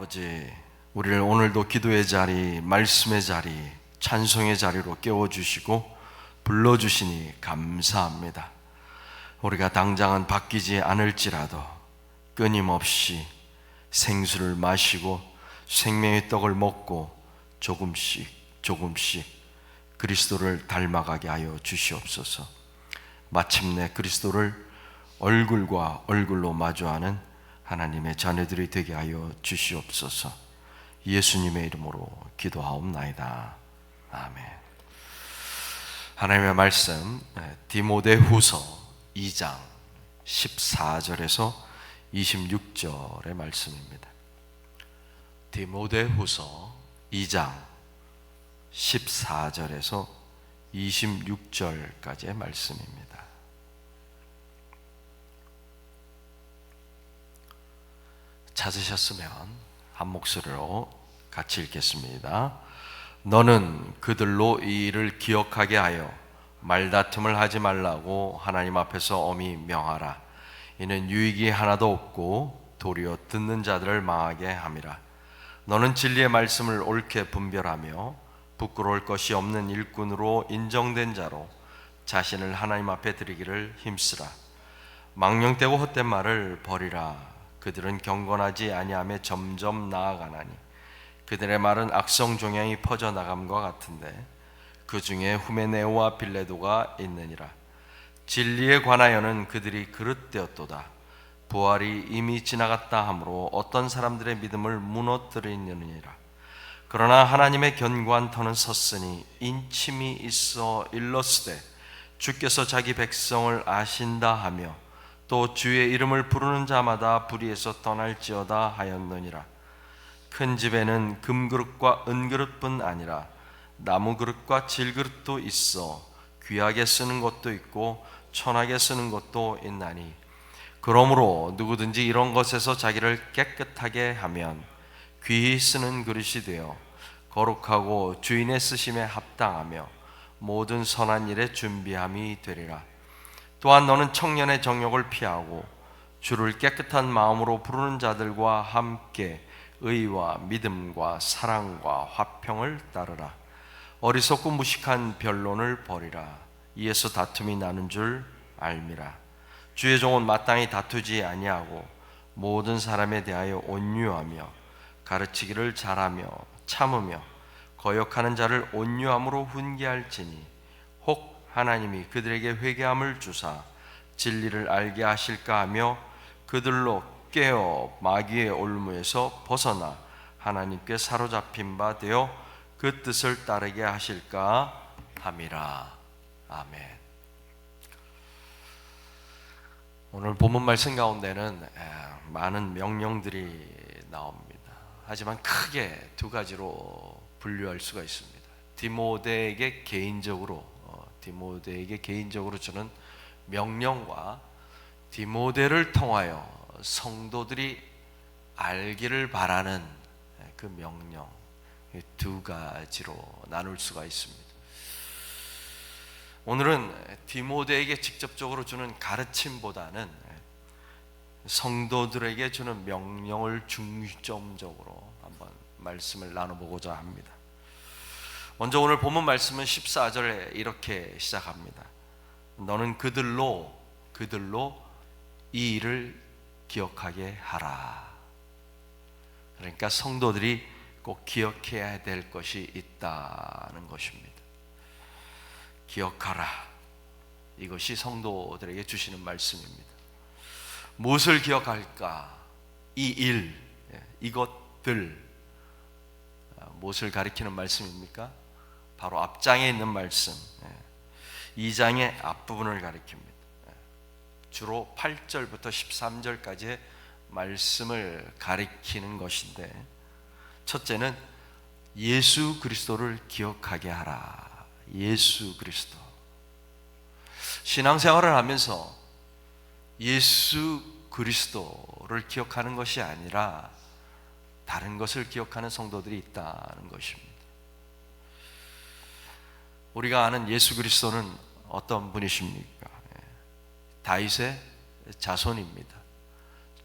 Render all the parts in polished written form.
아버지, 우리를 오늘도 기도의 자리, 말씀의 자리, 찬송의 자리로 깨워주시고 불러주시니 감사합니다. 우리가 당장은 바뀌지 않을지라도 끊임없이 생수를 마시고 생명의 떡을 먹고 조금씩 그리스도를 닮아가게 하여 주시옵소서. 마침내 그리스도를 얼굴과 얼굴로 마주하는 하나님의 자녀들이 되게 하여 주시옵소서. 예수님의 이름으로 기도하옵나이다. 아멘. 하나님의 말씀 디모데후서 2장 14절에서 26절의 말씀입니다. 디모데후서 2장 14절에서 26절까지의 말씀입니다. 찾으셨으면 한 목소리로 같이 읽겠습니다. 너는 그들로 이 일을 기억하게 하여 말다툼을 하지 말라고 하나님 앞에서 엄히 명하라. 이는 유익이 하나도 없고 도리어 듣는 자들을 망하게 함이라. 너는 진리의 말씀을 옳게 분별하며 부끄러울 것이 없는 일꾼으로 인정된 자로 자신을 하나님 앞에 드리기를 힘쓰라. 망령되고 헛된 말을 버리라. 그들은 경건하지 아니하며 점점 나아가나니 그들의 말은 악성 종양이 퍼져나감과 같은데 그 중에 후메네오와 빌레도가 있느니라. 진리에 관하여는 그들이 그릇되었도다. 부활이 이미 지나갔다 하므로 어떤 사람들의 믿음을 무너뜨리느니라. 그러나 하나님의 견고한 터는 섰으니 인침이 있어 일렀으되 주께서 자기 백성을 아신다 하며 또 주의 이름을 부르는 자마다 불의에서 떠날지어다 하였느니라. 큰 집에는 금그릇과 은그릇뿐 아니라 나무그릇과 질그릇도 있어 귀하게 쓰는 것도 있고 천하게 쓰는 것도 있나니 그러므로 누구든지 이런 것에서 자기를 깨끗하게 하면 귀히 쓰는 그릇이 되어 거룩하고 주인의 쓰심에 합당하며 모든 선한 일에 준비함이 되리라. 또한 너는 청년의 정욕을 피하고 주를 깨끗한 마음으로 부르는 자들과 함께 의와 믿음과 사랑과 화평을 따르라. 어리석고 무식한 변론을 버리라. 이에서 다툼이 나는 줄 알미라. 주의 종은 마땅히 다투지 아니하고 모든 사람에 대하여 온유하며 가르치기를 잘하며 참으며 거역하는 자를 온유함으로 훈계할지니 혹 하나님이 그들에게 회개함을 주사 진리를 알게 하실까 하며 그들로 깨어 마귀의 올무에서 벗어나 하나님께 사로잡힌 바 되어 그 뜻을 따르게 하실까 함이라. 아멘. 오늘 본문 말씀 가운데는 많은 명령들이 나옵니다. 하지만 크게 두 가지로 분류할 수가 있습니다. 디모데에게 개인적으로 주는 명령과 디모데를 통하여 성도들이 알기를 바라는 그 명령, 두 가지로 나눌 수가 있습니다. 오늘은 디모데에게 직접적으로 주는 가르침보다는 성도들에게 주는 명령을 중점적으로 한번 말씀을 나눠보고자 합니다. 먼저 오늘 본문 말씀은 14절에 이렇게 시작합니다. 너는 그들로 이 일을 기억하게 하라. 그러니까 성도들이 꼭 기억해야 될 것이 있다는 것입니다. 기억하라. 이것이 성도들에게 주시는 말씀입니다. 무엇을 기억할까? 이 일, 이것들, 무엇을 가리키는 말씀입니까? 바로 앞장에 있는 말씀, 2장의 앞부분을 가리킵니다. 주로 8절부터 13절까지의 말씀을 가리키는 것인데, 첫째는 예수 그리스도를 기억하게 하라. 예수 그리스도. 신앙생활을 하면서 예수 그리스도를 기억하는 것이 아니라 다른 것을 기억하는 성도들이 있다는 것입니다. 우리가 아는 예수 그리스도는 어떤 분이십니까? 다윗의 자손입니다.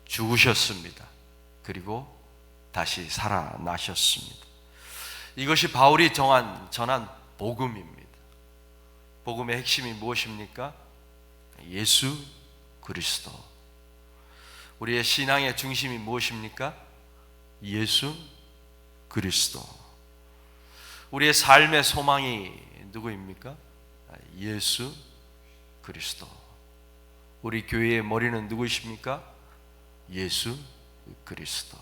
죽으셨습니다. 그리고 다시 살아나셨습니다. 이것이 바울이 전한 복음입니다. 복음의 핵심이 무엇입니까? 예수 그리스도. 우리의 신앙의 중심이 무엇입니까? 예수 그리스도. 우리의 삶의 소망이 누구입니까? 예수 그리스도. 우리 교회의 머리는 누구이십니까? 예수 그리스도.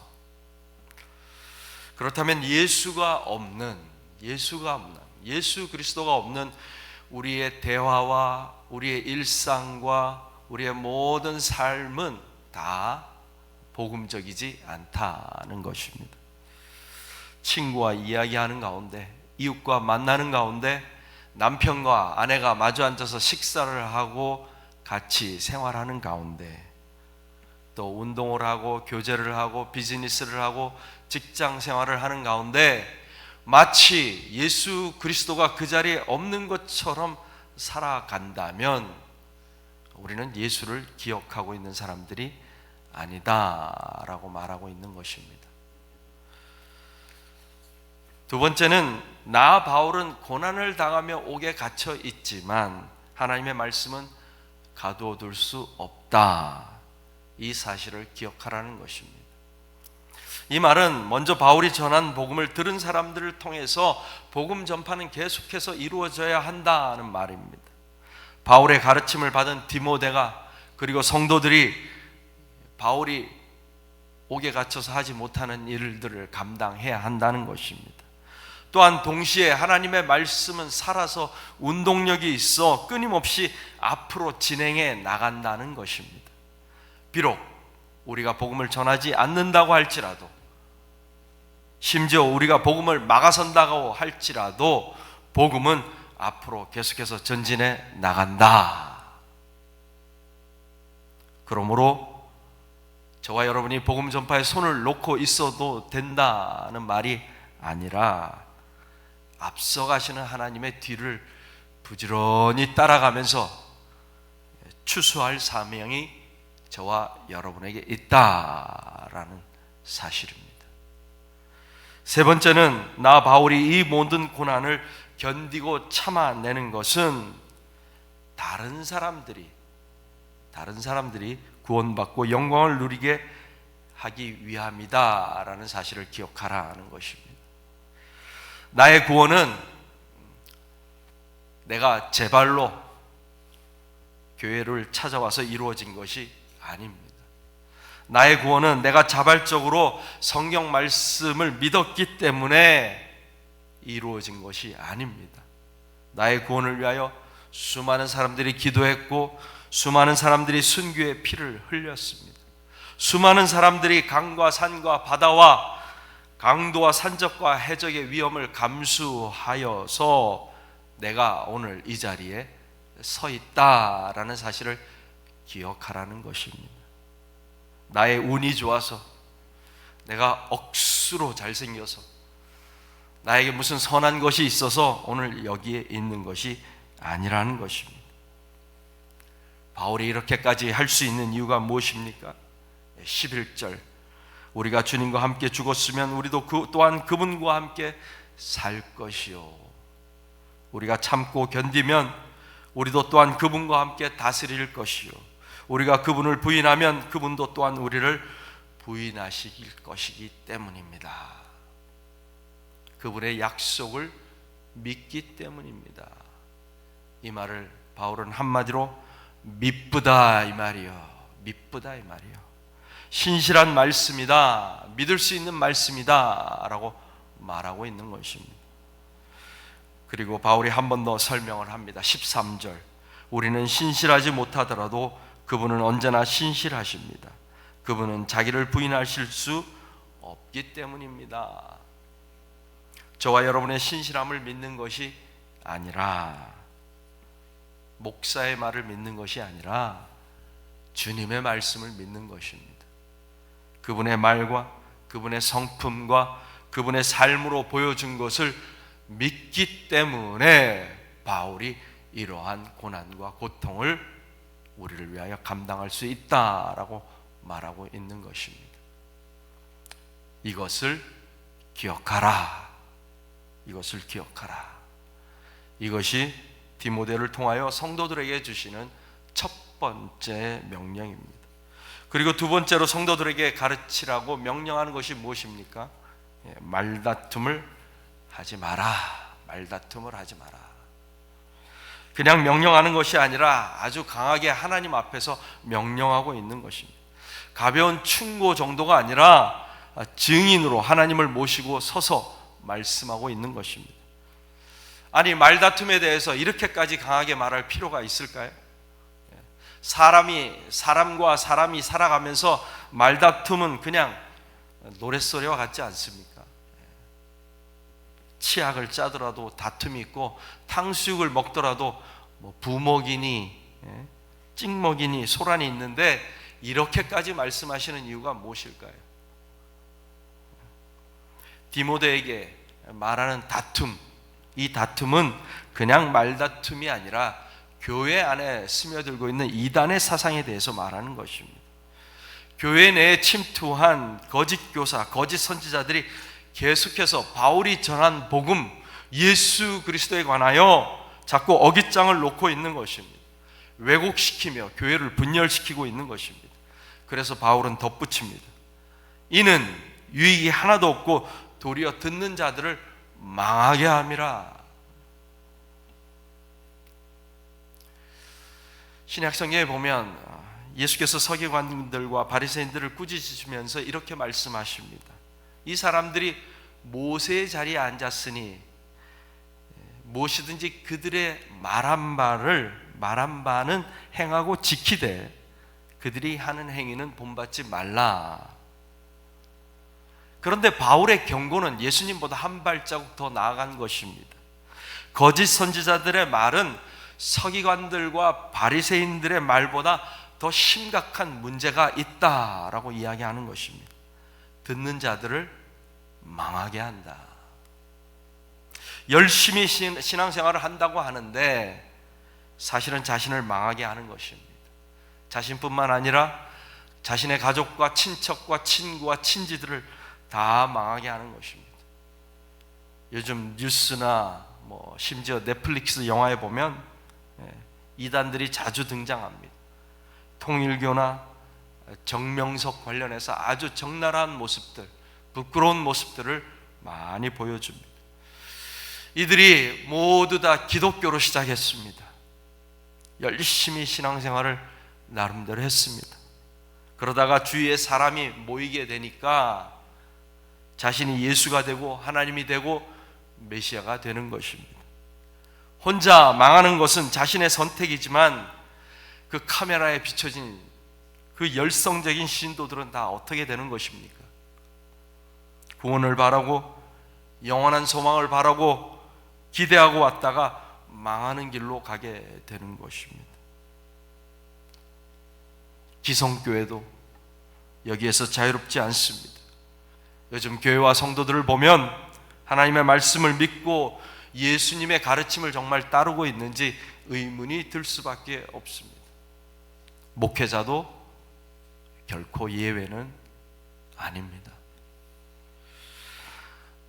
그렇다면 예수가 없는, 예수 그리스도가 없는 우리의 대화와 우리의 일상과 우리의 모든 삶은 다 복음적이지 않다는 것입니다. 친구와 이야기하는 가운데, 이웃과 만나는 가운데, 남편과 아내가 마주 앉아서 식사를 하고 같이 생활하는 가운데, 또 운동을 하고 교제를 하고 비즈니스를 하고 직장 생활을 하는 가운데 마치 예수 그리스도가 그 자리에 없는 것처럼 살아간다면 우리는 예수를 기억하고 있는 사람들이 아니다라고 말하고 있는 것입니다. 두 번째는 나 바울은 고난을 당하며 옥에 갇혀 있지만 하나님의 말씀은 가두어둘 수 없다. 이 사실을 기억하라는 것입니다. 이 말은 먼저 바울이 전한 복음을 들은 사람들을 통해서 복음 전파는 계속해서 이루어져야 한다는 말입니다. 바울의 가르침을 받은 디모데가 그리고 성도들이 바울이 옥에 갇혀서 하지 못하는 일들을 감당해야 한다는 것입니다. 또한 동시에 하나님의 말씀은 살아서 운동력이 있어 끊임없이 앞으로 진행해 나간다는 것입니다. 비록 우리가 복음을 전하지 않는다고 할지라도, 심지어 우리가 복음을 막아선다고 할지라도 복음은 앞으로 계속해서 전진해 나간다. 그러므로 저와 여러분이 복음 전파에 손을 놓고 있어도 된다는 말이 아니라 앞서가시는 하나님의 뒤를 부지런히 따라가면서 추수할 사명이 저와 여러분에게 있다라는 사실입니다. 세 번째는 나 바울이 이 모든 고난을 견디고 참아내는 것은 다른 사람들이 구원받고 영광을 누리게 하기 위함이다라는 사실을 기억하라는 것입니다. 나의 구원은 내가 제 발로 교회를 찾아와서 이루어진 것이 아닙니다. 나의 구원은 내가 자발적으로 성경 말씀을 믿었기 때문에 이루어진 것이 아닙니다. 나의 구원을 위하여 수많은 사람들이 기도했고 수많은 사람들이 순교의 피를 흘렸습니다. 수많은 사람들이 강과 산과 바다와 강도와 산적과 해적의 위험을 감수하여서 내가 오늘 이 자리에 서 있다라는 사실을 기억하라는 것입니다. 나의 운이 좋아서, 내가 억수로 잘생겨서, 나에게 무슨 선한 것이 있어서 오늘 여기에 있는 것이 아니라는 것입니다. 바울이 이렇게까지 할 수 있는 이유가 무엇입니까? 11절, 우리가 주님과 함께 죽었으면 우리도 또한 그분과 함께 살 것이요, 우리가 참고 견디면 우리도 또한 그분과 함께 다스릴 것이요, 우리가 그분을 부인하면 그분도 또한 우리를 부인하실 것이기 때문입니다. 그분의 약속을 믿기 때문입니다. 이 말을 바울은 한마디로 미쁘다 이 말이요, 미쁘다 이 말이요, 신실한 말씀이다, 믿을 수 있는 말씀이다 라고 말하고 있는 것입니다. 그리고 바울이 한 번 더 설명을 합니다. 13절, 우리는 신실하지 못하더라도 그분은 언제나 신실하십니다. 그분은 자기를 부인하실 수 없기 때문입니다. 저와 여러분의 신실함을 믿는 것이 아니라, 목사의 말을 믿는 것이 아니라 주님의 말씀을 믿는 것입니다. 그분의 말과 그분의 성품과 그분의 삶으로 보여준 것을 믿기 때문에 바울이 이러한 고난과 고통을 우리를 위하여 감당할 수 있다라고 말하고 있는 것입니다. 이것을 기억하라. 이것을 기억하라. 이것이 디모데를 통하여 성도들에게 주시는 첫 번째 명령입니다. 그리고 두 번째로 성도들에게 가르치라고 명령하는 것이 무엇입니까? 말다툼을 하지 마라. 말다툼을 하지 마라. 그냥 명령하는 것이 아니라 아주 강하게 하나님 앞에서 명령하고 있는 것입니다. 가벼운 충고 정도가 아니라 증인으로 하나님을 모시고 서서 말씀하고 있는 것입니다. 아니, 말다툼에 대해서 이렇게까지 강하게 말할 필요가 있을까요? 사람과 사람이 살아가면서 말다툼은 그냥 노랫소리와 같지 않습니까? 치약을 짜더라도 다툼이 있고, 탕수육을 먹더라도 부먹이니 찍먹이니 소란이 있는데, 이렇게까지 말씀하시는 이유가 무엇일까요? 디모데에게 말하는 다툼, 이 다툼은 그냥 말다툼이 아니라 교회 안에 스며들고 있는 이단의 사상에 대해서 말하는 것입니다. 교회 내에 침투한 거짓 교사, 거짓 선지자들이 계속해서 바울이 전한 복음, 예수 그리스도에 관하여 자꾸 어깃장을 놓고 있는 것입니다. 왜곡시키며 교회를 분열시키고 있는 것입니다. 그래서 바울은 덧붙입니다. 이는 유익이 하나도 없고 도리어 듣는 자들을 망하게 함이라. 신약 성경에 보면 예수께서 서기관들과 바리새인들을 꾸짖으시면서 이렇게 말씀하십니다. 이 사람들이 모세의 자리에 앉았으니 무엇이든지 그들의 말한 바는 행하고 지키되 그들이 하는 행위는 본받지 말라. 그런데 바울의 경고는 예수님보다 한 발자국 더 나아간 것입니다. 거짓 선지자들의 말은 서기관들과 바리새인들의 말보다 더 심각한 문제가 있다라고 이야기하는 것입니다. 듣는 자들을 망하게 한다. 열심히 신앙생활을 한다고 하는데 사실은 자신을 망하게 하는 것입니다. 자신뿐만 아니라 자신의 가족과 친척과 친구와 친지들을 다 망하게 하는 것입니다. 요즘 뉴스나 심지어 넷플릭스 영화에 보면 이단들이 자주 등장합니다. 통일교나 정명석 관련해서 아주 적나라한 모습들, 부끄러운 모습들을 많이 보여줍니다. 이들이 모두 다 기독교로 시작했습니다. 열심히 신앙생활을 나름대로 했습니다. 그러다가 주위에 사람이 모이게 되니까 자신이 예수가 되고 하나님이 되고 메시아가 되는 것입니다. 혼자 망하는 것은 자신의 선택이지만 그 카메라에 비춰진 그 열성적인 신도들은 다 어떻게 되는 것입니까? 구원을 바라고 영원한 소망을 바라고 기대하고 왔다가 망하는 길로 가게 되는 것입니다. 기성교회도 여기에서 자유롭지 않습니다. 요즘 교회와 성도들을 보면 하나님의 말씀을 믿고 예수님의 가르침을 정말 따르고 있는지 의문이 들 수밖에 없습니다. 목회자도 결코 예외는 아닙니다.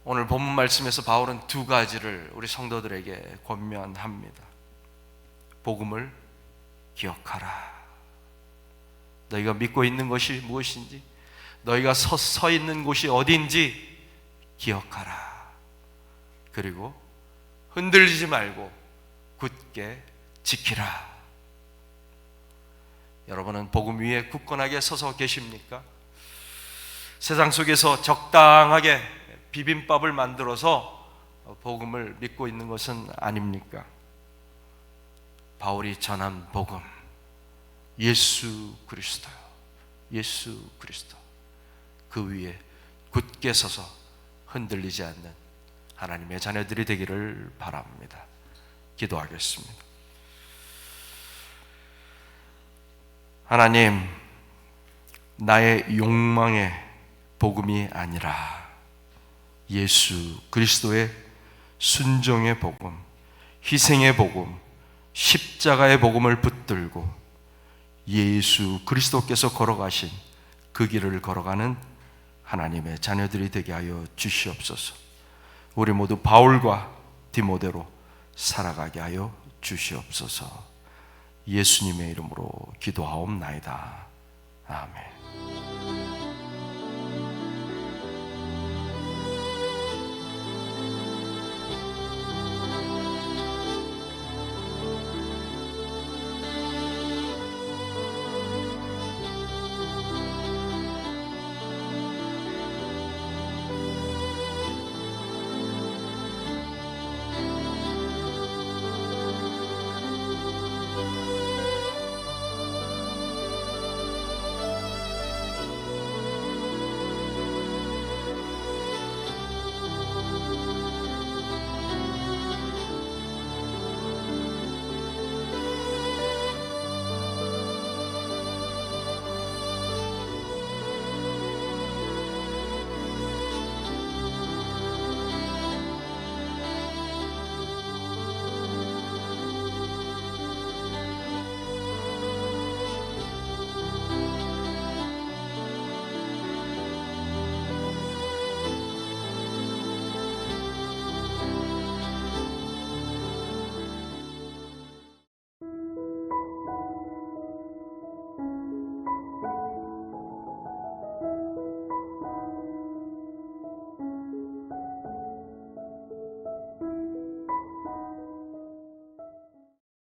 오늘 본문 말씀에서 바울은 두 가지를 우리 성도들에게 권면합니다. 복음을 기억하라. 너희가 믿고 있는 것이 무엇인지, 너희가 서 있는 곳이 어디인지 기억하라. 그리고 흔들리지 말고 굳게 지키라. 여러분은 복음 위에 굳건하게 서서 계십니까? 세상 속에서 적당하게 비빔밥을 만들어서 복음을 믿고 있는 것은 아닙니까? 바울이 전한 복음, 예수 그리스도요. 예수 그리스도. 그 위에 굳게 서서 흔들리지 않는 하나님의 자녀들이 되기를 바랍니다. 기도하겠습니다. 하나님, 나의 욕망의 복음이 아니라 예수 그리스도의 순종의 복음, 희생의 복음, 십자가의 복음을 붙들고 예수 그리스도께서 걸어가신 그 길을 걸어가는 하나님의 자녀들이 되게 하여 주시옵소서. 우리 모두 바울과 디모데로 살아가게 하여 주시옵소서. 예수님의 이름으로 기도하옵나이다. 아멘.